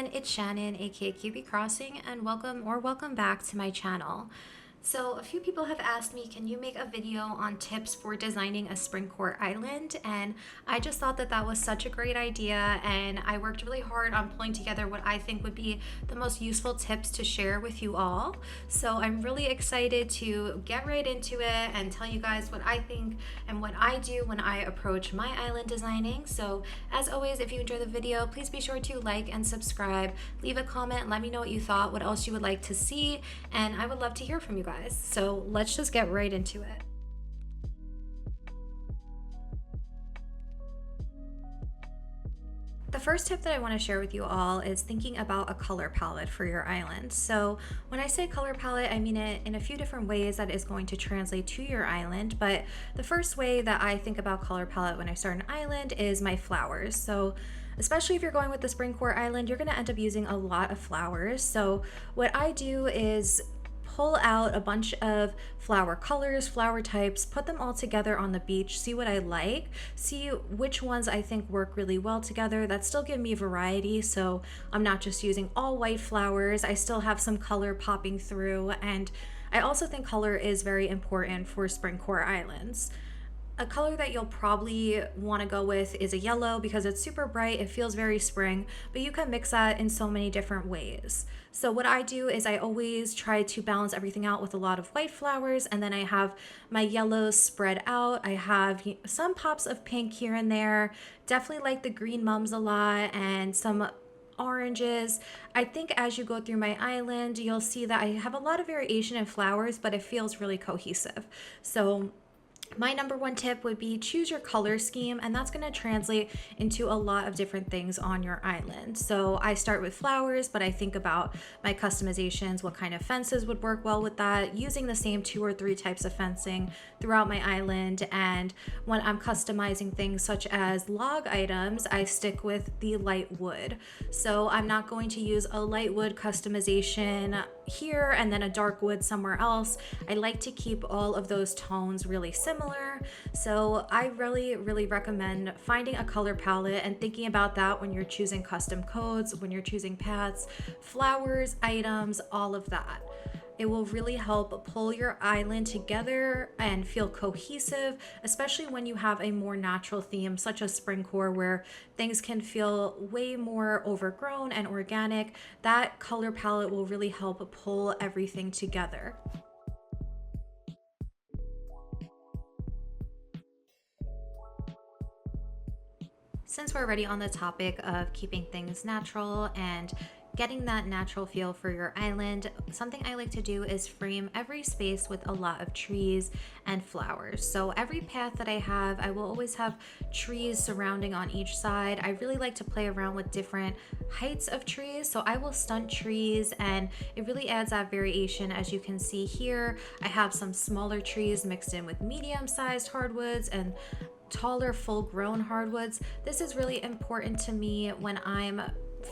everyone, it's Shannon, aka QB Crossing, and welcome back to my channel. So a few people have asked me, can you make a video on tips for designing a Springcore island? And I just thought that that was such a great idea, and I worked really hard on pulling together what I think would be the most useful tips to share with you all. So I'm really excited to get right into it and tell you guys what I think and what I do when I approach my island designing. So as always, if you enjoy the video, please be sure to like and subscribe, leave a comment, let me know what you thought, what else you would like to see, and I would love to hear from you guys. So let's just get right into it. The first tip that I want to share with you all is thinking about a color palette for your island. So when I say color palette, I mean it in a few different ways that is going to translate to your island. But the first way that I think about color palette when I start an island is my flowers. So especially if you're going with the Springcore island, you're going to end up using a lot of flowers. So what I do is pull out a bunch of flower colors, flower types, put them all together on the beach, see what I like, see which ones I think work really well together that still give me variety. So I'm not just using all white flowers, I still have some color popping through. And I also think color is very important for Springcore islands. A color that you'll probably want to go with is a yellow because it's super bright, it feels very spring, but you can mix that in so many different ways. So what I do is I always try to balance everything out with a lot of white flowers, and then I have my yellows spread out. I have some pops of pink here and there, definitely like the green mums a lot, and some oranges. I think as you go through my island, you'll see that I have a lot of variation in flowers, but it feels really cohesive. So my number one tip would be choose your color scheme, and that's going to translate into a lot of different things on your island. So I start with flowers, but I think about my customizations, what kind of fences would work well with that, using the same 2 or 3 types of fencing throughout my island. And when I'm customizing things such as log items, I stick with the light wood. So I'm not going to use a light wood customization here and then a dark wood somewhere else. I like to keep all of those tones really similar. So I really recommend finding a color palette and thinking about that when you're choosing custom codes, when you're choosing paths, flowers, items, all of that. It will really help pull your island together and feel cohesive, especially when you have a more natural theme such as Springcore, where things can feel way more overgrown and organic. That color palette will really help pull everything together. Since we're already on the topic of keeping things natural and getting that natural feel for your island, something I like to do is frame every space with a lot of trees and flowers. So every path that I have, I will always have trees surrounding on each side. I really like to play around with different heights of trees, so I will stunt trees, and it really adds that variation. As you can see here, I have some smaller trees mixed in with medium-sized hardwoods and taller full-grown hardwoods. This is really important to me when I'm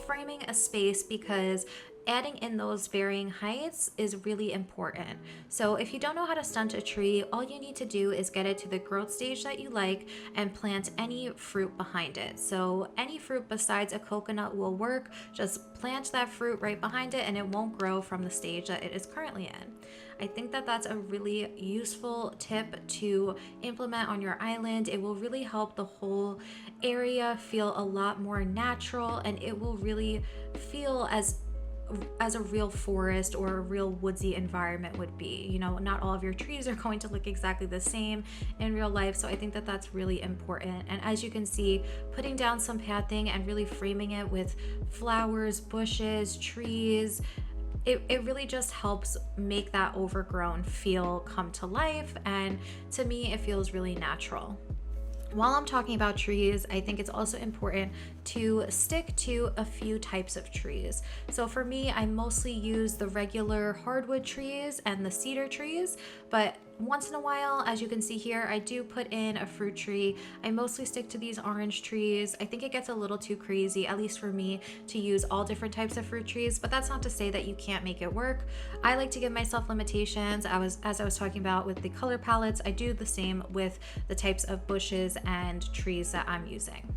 framing a space because adding in those varying heights is really important. So if you don't know how to stunt a tree, all you need to do is get it to the growth stage that you like and plant any fruit behind it. So any fruit besides a coconut will work. Just plant that fruit right behind it and it won't grow from the stage that it is currently in. I think that that's a really useful tip to implement on your island. It will really help the whole area feel a lot more natural, and it will really feel as a real forest or a real woodsy environment would be. You know, not all of your trees are going to look exactly the same in real life, so I think that that's really important. And as you can see, putting down some pathing and really framing it with flowers, bushes, trees, it really just helps make that overgrown feel come to life, and to me it feels really natural. While I'm talking about trees, I think it's also important to stick to a few types of trees. So for me, I mostly use the regular hardwood trees and the cedar trees, but once in a while, as you can see here, I do put in a fruit tree. I mostly stick to these orange trees. I think it gets a little too crazy, at least for me, to use all different types of fruit trees, but that's not to say that you can't make it work. I like to give myself limitations. As I was talking about with the color palettes, I do the same with the types of bushes and trees that I'm using.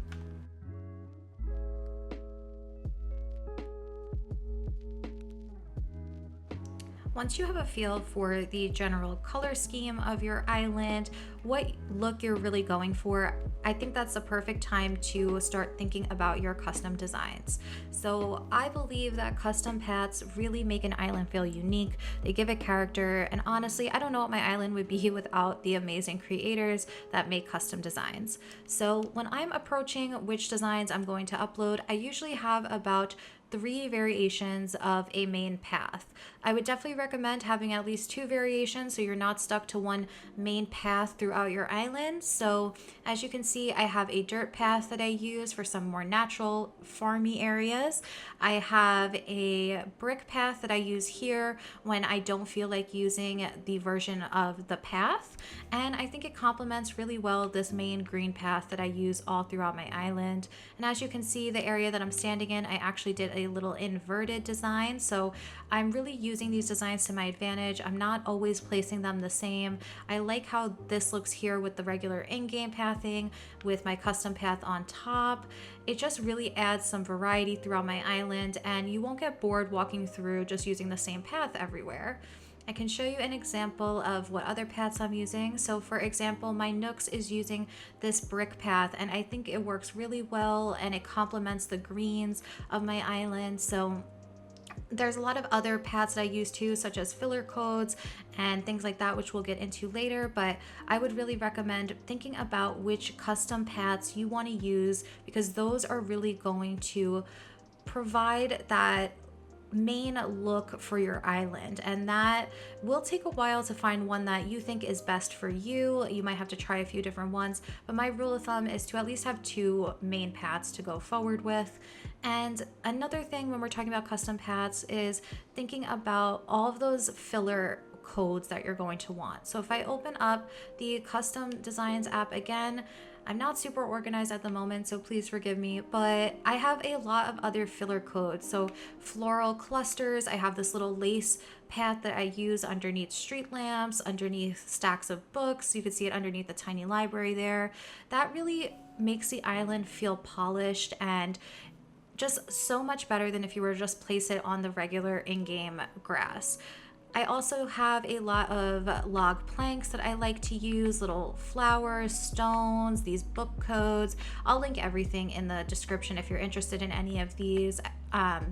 Once you have a feel for the general color scheme of your island, what look you're really going for, I think that's the perfect time to start thinking about your custom designs. So I believe that custom paths really make an island feel unique. They give it character, and honestly, I don't know what my island would be without the amazing creators that make custom designs. So when I'm approaching which designs I'm going to upload, I usually have about 3 variations of a main path. I would definitely recommend having at least 2 variations so you're not stuck to one main path throughout your island. So as you can see, I have a dirt path that I use for some more natural farmy areas. I have a brick path that I use here when I don't feel like using the version of the path. And I think it complements really well this main green path that I use all throughout my island. And as you can see, the area that I'm standing in, I actually did a little inverted design. So I'm really using these designs to my advantage. I'm not always placing them the same. I like how this looks here with the regular in-game pathing with my custom path on top. It just really adds some variety throughout my island, and you won't get bored walking through just using the same path everywhere. I can show you an example of what other paths I'm using. So for example, my Nooks is using this brick path, and I think it works really well and it complements the greens of my island. So there's a lot of other paths that I use too, such as filler codes and things like that, which we'll get into later, but I would really recommend thinking about which custom paths you want to use, because those are really going to provide that main look for your island, and that will take a while to find one that you think is best for you. You might have to try a few different ones, but my rule of thumb is to at least have 2 main paths to go forward with. And another thing when we're talking about custom paths is thinking about all of those filler codes that you're going to want. So if I open up the custom designs app again, I'm not super organized at the moment, so please forgive me, but I have a lot of other filler codes. So floral clusters, I have this little lace path that I use underneath street lamps, underneath stacks of books. You can see it underneath the tiny library there. That really makes the island feel polished and just so much better than if you were to just place it on the regular in-game grass. I also have a lot of log planks that I like to use, little flowers, stones, these book codes. I'll link everything in the description if you're interested in any of these. But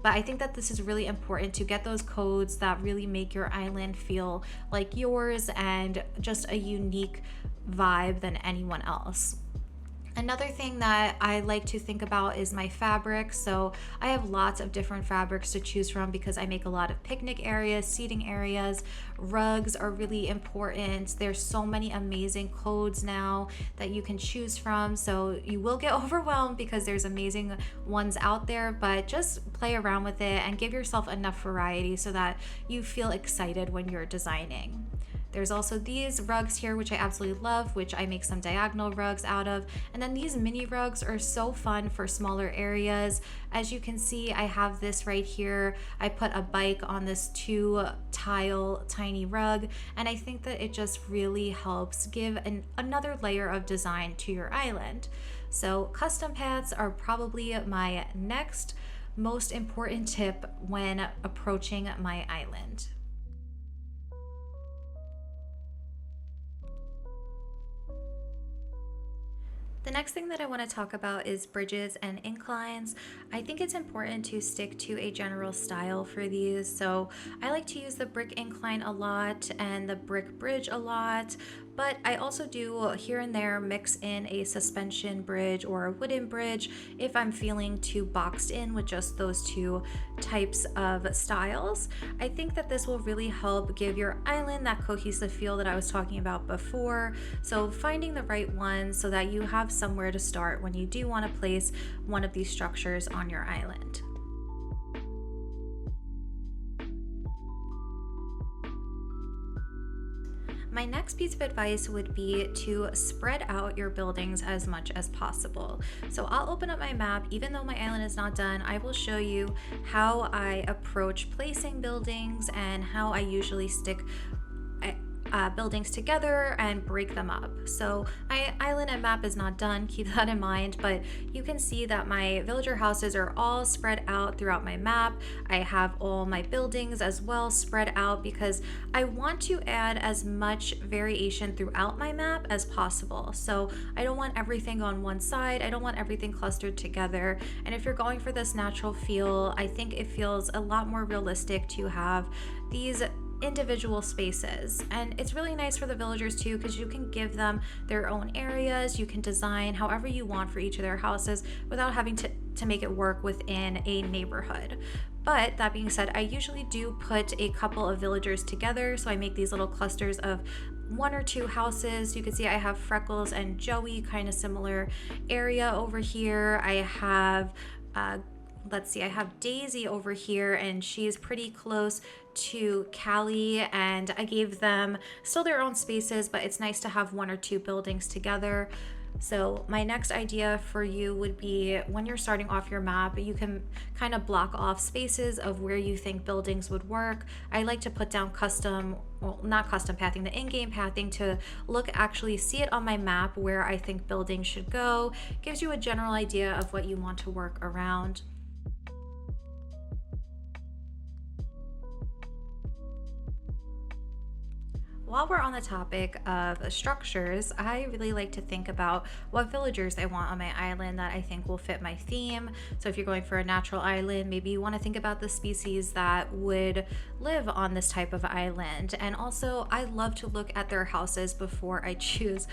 I think that this is really important to get those codes that really make your island feel like yours and just a unique vibe than anyone else. Another thing that I like to think about is my fabric. So I have lots of different fabrics to choose from because I make a lot of picnic areas, seating areas. Rugs are really important. There's so many amazing codes now that you can choose from. So you will get overwhelmed because there's amazing ones out there, but just play around with it and give yourself enough variety so that you feel excited when you're designing. There's also these rugs here, which I absolutely love, which I make some diagonal rugs out of. And then these mini rugs are so fun for smaller areas. As you can see, I have this right here. I put a bike on this 2-tile tiny rug, and I think that it just really helps give another layer of design to your island. So custom paths are probably my next most important tip when approaching my island. The next thing that I want to talk about is bridges and inclines. I think it's important to stick to a general style for these. So I like to use the brick incline a lot and the brick bridge a lot, but I also do here and there mix in a suspension bridge or a wooden bridge if I'm feeling too boxed in with just those 2 types of styles. I think that this will really help give your island that cohesive feel that I was talking about before. So finding the right one so that you have somewhere to start when you do want to place one of these structures on your island. My next piece of advice would be to spread out your buildings as much as possible. So I'll open up my map. Even though my island is not done, I will show you how I approach placing buildings and how I usually stick buildings together and break them up. So my island and map is not done, keep that in mind, but you can see that my villager houses are all spread out throughout my map. I have all my buildings as well spread out because I want to add as much variation throughout my map as possible. So I don't want everything on one side, I don't want everything clustered together. And if you're going for this natural feel, I think it feels a lot more realistic to have these individual spaces. And it's really nice for the villagers too, because you can give them their own areas. You can design however you want for each of their houses without having to make it work within a neighborhood. But that being said, I usually do put a couple of villagers together, so I make these little clusters of 1 or 2 houses. You can see I have Freckles and Joey, kind of similar area over here. I have let's see, I have Daisy over here, and she's pretty close to Callie, and I gave them still their own spaces, but it's nice to have 1 or 2 buildings together. So my next idea for you would be, when you're starting off your map, you can kind of block off spaces of where you think buildings would work. I like to put down custom, well, not custom pathing, the in-game pathing, to actually see it on my map where I think buildings should go. Gives you a general idea of what you want to work around. While we're on the topic of structures, I really like to think about what villagers I want on my island that I think will fit my theme. So if you're going for a natural island, maybe you want to think about the species that would live on this type of island. And also, I love to look at their houses before I choose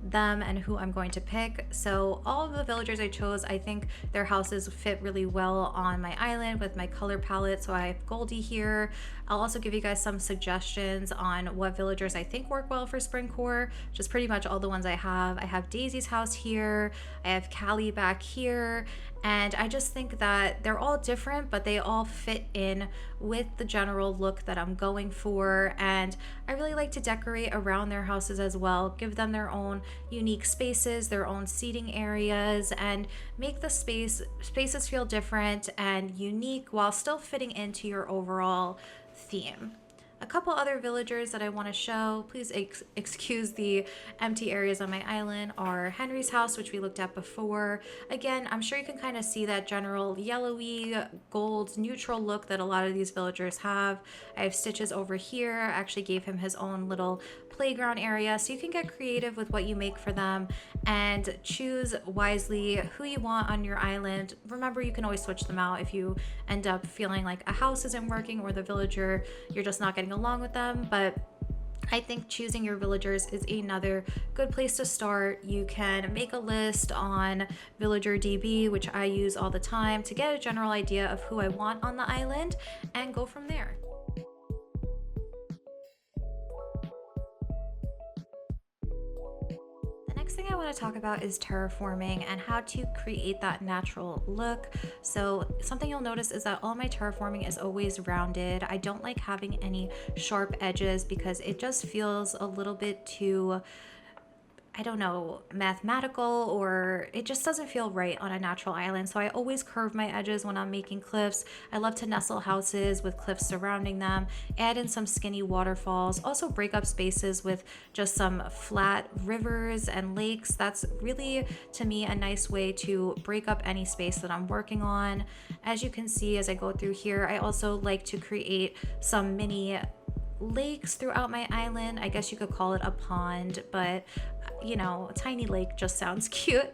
them and who I'm going to pick. So all of the villagers I chose, I think their houses fit really well on my island with my color palette. So I have Goldie here. I'll also give you guys some suggestions on what villagers I think work well for Springcore, just pretty much all the ones I have. I have Daisy's house here, I have Callie back here, and I just think that they're all different, but they all fit in with the general look that I'm going for. And I really like to decorate around their houses as well, give them their own unique spaces, their own seating areas, and make the spaces feel different and unique while still fitting into your overall theme. A couple other villagers that I want to show, please excuse the empty areas on my island, are Henry's house, which we looked at before. Again, I'm sure you can kind of see that general yellowy, gold, neutral look that a lot of these villagers have. I have Stitches over here. I actually gave him his own little playground area, so you can get creative with what you make for them and choose wisely who you want on your island. Remember, you can always switch them out if you end up feeling like a house isn't working or the villager, you're just not getting along with them. But I think choosing your villagers is another good place to start. You can make a list on Villager DB, which I use all the time, to get a general idea of who I want on the island and go from there. Next thing I want to talk about is terraforming and how to create that natural look. So something you'll notice is that all my terraforming is always rounded. I don't like having any sharp edges because it just feels a little bit too, I don't know, mathematical, or it just doesn't feel right on a natural island. So I always curve my edges when I'm making cliffs. I love to nestle houses with cliffs surrounding them, add in some skinny waterfalls, also break up spaces with just some flat rivers and lakes. That's really, to me, a nice way to break up any space that I'm working on. As you can see, as I go through here, I also like to create some mini lakes throughout my island. I guess you could call it a pond, but you know, a tiny lake just sounds cute.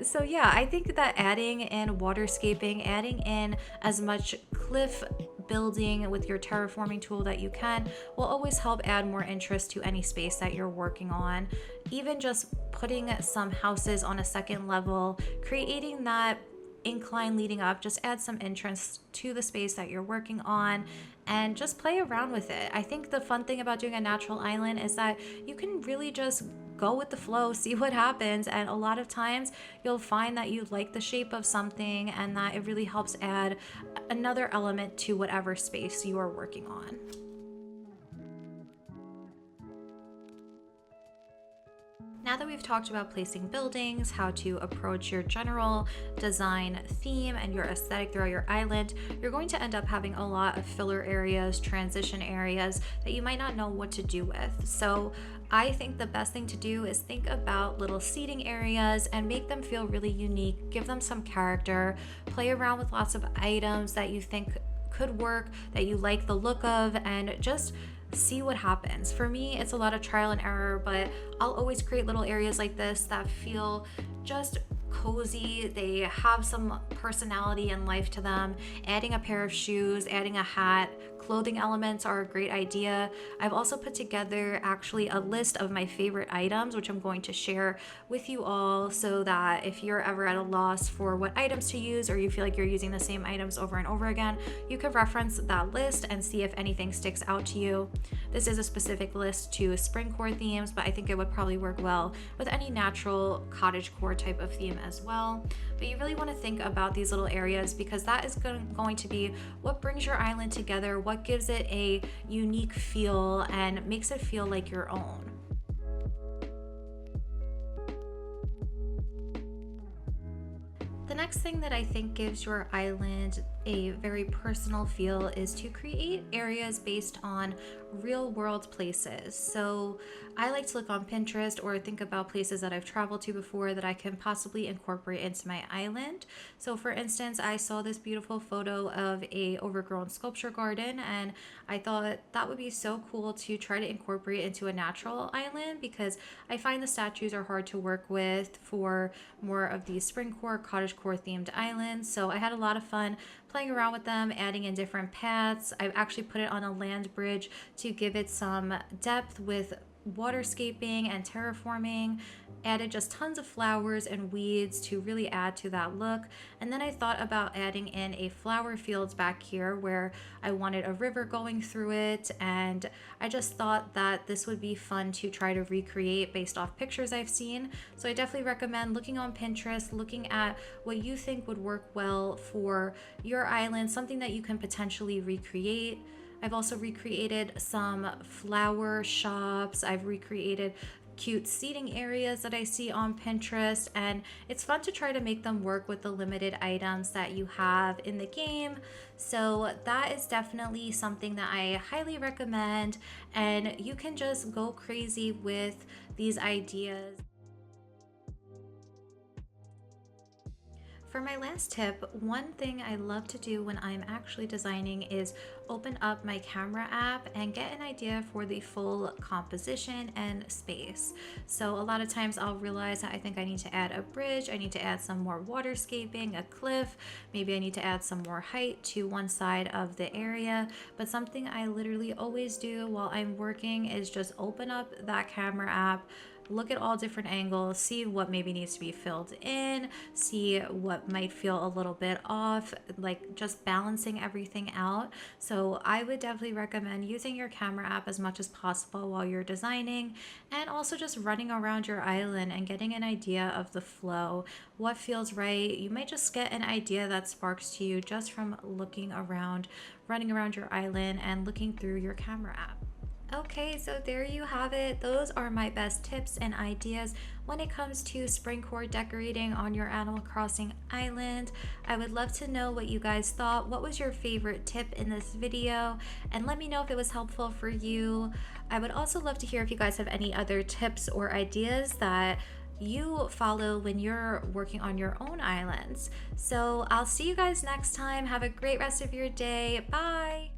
So yeah, I think that adding in waterscaping, adding in as much cliff building with your terraforming tool that you can, will always help add more interest to any space that you're working on. Even just putting some houses on a second level, creating that incline leading up, just add some interest to the space that you're working on and just play around with it. I think the fun thing about doing a natural island is that you can really just go with the flow, see what happens, and a lot of times you'll find that you like the shape of something and that it really helps add another element to whatever space you are working on. Now that we've talked about placing buildings, how to approach your general design theme and your aesthetic throughout your island, you're going to end up having a lot of filler areas, transition areas that you might not know what to do with. So I think the best thing to do is think about little seating areas and make them feel really unique, give them some character, play around with lots of items that you think could work, that you like the look of, and just see what happens. For me, it's a lot of trial and error, but I'll always create little areas like this that feel just cozy. They have some personality and life to them. Adding a pair of shoes, adding a hat, clothing elements are a great idea. I've also put together actually a list of my favorite items, which I'm going to share with you all, so that if you're ever at a loss for what items to use, or you feel like you're using the same items over and over again, you can reference that list and see if anything sticks out to you. This is a specific list to Springcore themes, but I think it would probably work well with any natural cottagecore type of theme as well. But you really want to think about these little areas, because that is going to be what brings your island together, what gives it a unique feel and makes it feel like your own. The next thing that I think gives your island a very personal feel is to create areas based on real world places. So I like to look on Pinterest or think about places that I've traveled to before that I can possibly incorporate into my island. So for instance, I saw this beautiful photo of a overgrown sculpture garden, and I thought that would be so cool to try to incorporate into a natural island, because I find the statues are hard to work with for more of these Springcore, cottagecore themed islands. So I had a lot of fun playing around with them, adding in different paths. I've actually put it on a land bridge to give it some depth with waterscaping and terraforming, added just tons of flowers and weeds to really add to that look. And then I thought about adding in a flower fields back here where I wanted a river going through it, and I just thought that this would be fun to try to recreate based off pictures I've seen. So I definitely recommend looking on Pinterest, looking at what you think would work well for your island, something that you can potentially recreate. I've also recreated some flower shops. I've recreated cute seating areas that I see on Pinterest, and it's fun to try to make them work with the limited items that you have in the game. So that is definitely something that I highly recommend, and you can just go crazy with these ideas. For my last tip, one thing I love to do when I'm actually designing is open up my camera app and get an idea for the full composition and space. So a lot of times I'll realize that I think I need to add a bridge, I need to add some more waterscaping, a cliff, maybe I need to add some more height to one side of the area. But something I literally always do while I'm working is just open up that camera app, look at all different angles, see what maybe needs to be filled in, see what might feel a little bit off, like just balancing everything out. So I would definitely recommend using your camera app as much as possible while you're designing, and also just running around your island and getting an idea of the flow, what feels right. You might just get an idea that sparks to you just from looking around, running around your island and looking through your camera app. Okay, so there you have it. Those are my best tips and ideas when it comes to Springcore decorating on your Animal Crossing island. I would love to know what you guys thought. What was your favorite tip in this video? And let me know if it was helpful for you. I would also love to hear if you guys have any other tips or ideas that you follow when you're working on your own islands. So I'll see you guys next time. Have a great rest of your day. Bye.